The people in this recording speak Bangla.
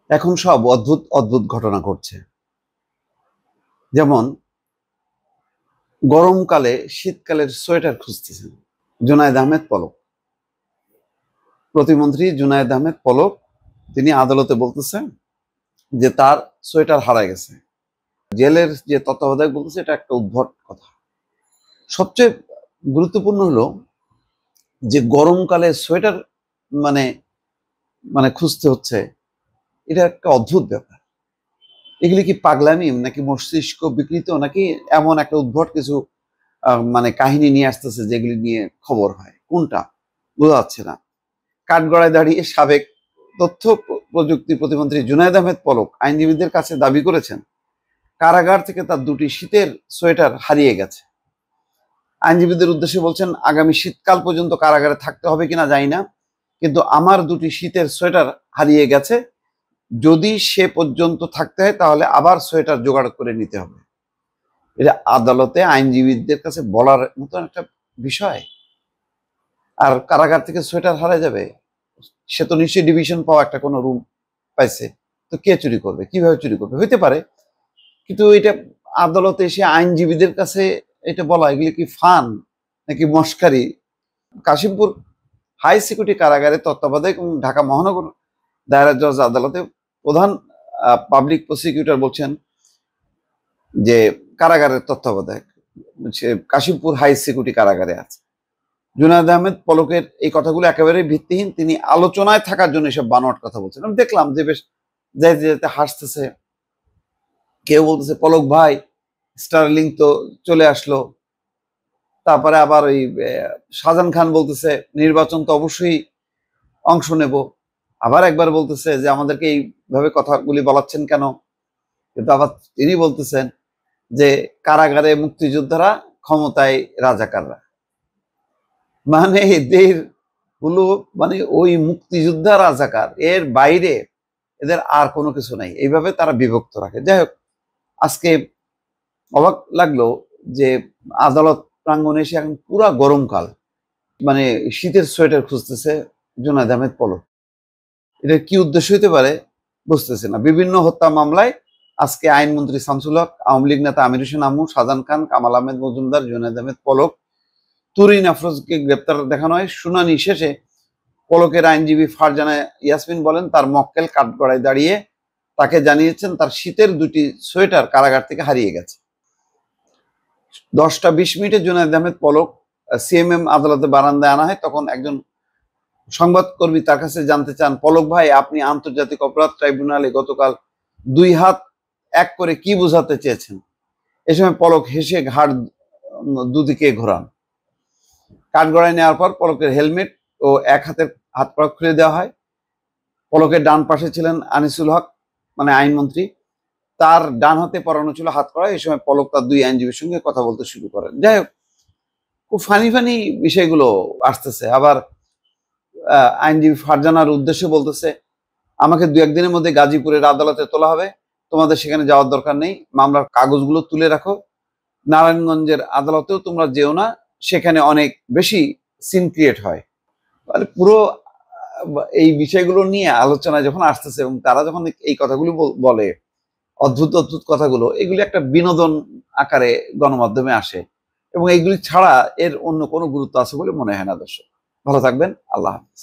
এখন সব অদ্ভুত অদ্ভুত ঘটনা ঘটছে। যেমন গরমকালে শীতকালের সোয়েটার খুঁজতেছেন জুনায়েদ আহমেদ পলক। প্রতিমন্ত্রী জুনায়েদ আহমেদ পলক তিনি আদালতে বলতেছেন যে তার সোয়েটার হারায় গেছে। জেলের যে তত্ত্বাবধায়ক বলতেছে এটা একটা উদ্ভট কথা। সবচেয়ে গুরুত্বপূর্ণ হলো যে গরমকালে সোয়েটার মানে মানে খুঁজতে হচ্ছে, এটা একটা অদ্ভুত ব্যাপার। এগুলি কি পাগলামি নাকি মস্তিষ্ক বিকৃত নাকি এমন একটা উদ্ভট কিছু মানে কাহিনী নিয়ে আসতেছে যেগুলি নিয়ে খবর হয়, কোনটা বোঝা যাচ্ছে না। কাঠগড়ায় দাঁড়িয়ে সাবেক তথ্য প্রযুক্তি প্রতিমন্ত্রী জুনায়েদ আহমেদ পলক আইনজীবীদের কাছে দাবি করেছেন কারাগার থেকে তার দুটি শীতের সোয়েটার হারিয়ে গেছে। আইনজীবীদের উদ্দেশ্যে বলছেন, আগামী শীতকাল পর্যন্ত কারাগারে থাকতে হবে কিনা জানি না, কিন্তু আমার দুটি শীতের সোয়েটার হারিয়ে গেছে। যদি সে পর্যন্ত থাকতে হয় তাহলে আবার সোয়েটার জোগাড় করে নিতে হবে। এটা আদালতে আইনজীবীদের কাছে বলার মতো একটা বিষয়। আর কারাগার থেকে সোয়েটার হারা যাবে, সে তো নিশ্চয়ই ডিভিশন পাওয়া একটা কোনো রুম পাইছে। তো কে চুরি করবে, কিভাবে চুরি করবে, হইতে পারে। কিন্তু এটা আদালতে এসে আইনজীবীদের কাছে এটা বলা, এগুলি কি ফান নাকি মস্কারি? কাশিমপুর হাই সিকিউরিটি কারাগারে তত্ত্বাবধায়ক এবং ঢাকা মহানগর দায়রা জজ আদালতে প্রধান পাবলিক প্রসিকিউটর বলছেন যে কারাগারের তত্ত্বাবধায়ক সে কাশিমপুর হাই সিকিউরিটি কারাগারে আছে। জুনায়েদ আহমেদ পলকের এই কথাগুলো একেবারে ভিত্তিহীন। তিনি আলোচনায় থাকার জন্য এসব বানোয়াট কথা বলছেন। আমি দেখলাম যে বেশ যাইতে যেতে হাসতেছে। কেউ বলতেছে, পলক ভাই স্টারলিং তো চলে আসলো। তারপরে আবার ওই শাহজাহান খান বলতেছে নির্বাচন তো অবশ্যই অংশ নেব। আবার একবার বলতেছে যে আমাদেরকে এইভাবে কথাগুলি বলাচ্ছেন কেন। কিন্তু আবার তিনি বলতেছেন যে কারাগারে মুক্তিযোদ্ধারা, ক্ষমতায় রাজাকাররা। মানে এদের হলো মানে ওই মুক্তিযোদ্ধা রাজাকার, এর বাইরে এদের আর কোনো কিছু নাই। এইভাবে তারা বিভক্ত রাখে। যাই হোক, আজকে অবাক লাগলো যে আদালত প্রাঙ্গণে এসে এখন পুরা গরমকাল, মানে শীতের সোয়েটার খুঁজতেছে জুনায়েদ আহমেদ পলক। এটার কি উদ্দেশ্য হতে পারে বুঝতেছে না। বিভিন্ন হত্যা মামলায় আজকে আইনমন্ত্রী শামসুল হক, আওয়ামী লীগ নেতা আমির হোসেন আমু, শাহজাহান খান, কামাল আহমেদ মজুমদার, জুনায়েদ আহমেদ পলক, তুরিন আফরোজকে গ্রেপ্তার দেখানো হয়। শুনানি শেষে পলকের আইনজীবী ফারজানা ইয়াসমিন বলেন, তার মক্কেল কাঠগড়ায় দাঁড়িয়ে তাকে জানিয়েছেন তার শীতের দুটি সোয়েটার কারাগার থেকে হারিয়ে গেছে। 10টা 20 মিনিটে জুনায়েদ আহমেদ পলক সিএমএম আদালতে বারান্দায় আনা হয়। তখন একজন সংবাদকর্মী তার কাছে জানতে চান, পলক ভাই আপনি আন্তর্জাতিক অপরাধ ট্রাইব্যুনালে গতকাল 2 হাত এক করে কি বোঝাতে চেয়েছেন? এ সময় পলক হেসে ঘাড় দুদিকে ঘোরান। কাঠগড়ায় নেওয়ার পর পলকের হেলমেট ও এক হাতের হাত পা খুলে দেওয়া হয়। পলকের ডান পাশে ছিলেন আনিসুল হক, মানে আইনমন্ত্রী। তার ডান হাতে পরানো ছিল হাত কড়া। এই সময় পলক তার 2 আইনজীবীর সঙ্গে কথা বলতে শুরু করেন। যাই হোক, খুব ফানি ফানি বিষয়গুলো আসতেছে। আবার আইনজীবী ফারজানার উদ্দেশ্যে বলতেছে, আমাকে 2-1 দিনের মধ্যে গাজীপুরের আদালতে তোলা হবে, তোমাদের সেখানে যাওয়ার দরকার নেই, মামলার কাগজগুলো তুলে রাখো। নারায়ণগঞ্জের আদালতেও তোমরা যেও না, সেখানে অনেক বেশি সিন ক্রিয়েট হয়। মানে পুরো এই বিষয়গুলো নিয়ে আলোচনা যখন আসতেছে এবং তারা যখন এই কথাগুলো বলে, অদ্ভুত অদ্ভুত কথাগুলো, এগুলি একটা বিনোদন আকারে গণমাধ্যমে আসে এবং এইগুলি ছাড়া এর অন্য কোনো গুরুত্ব আছে বলে মনে হয় না। দর্শক ভালো থাকবেন, আল্লাহ হাফিজ।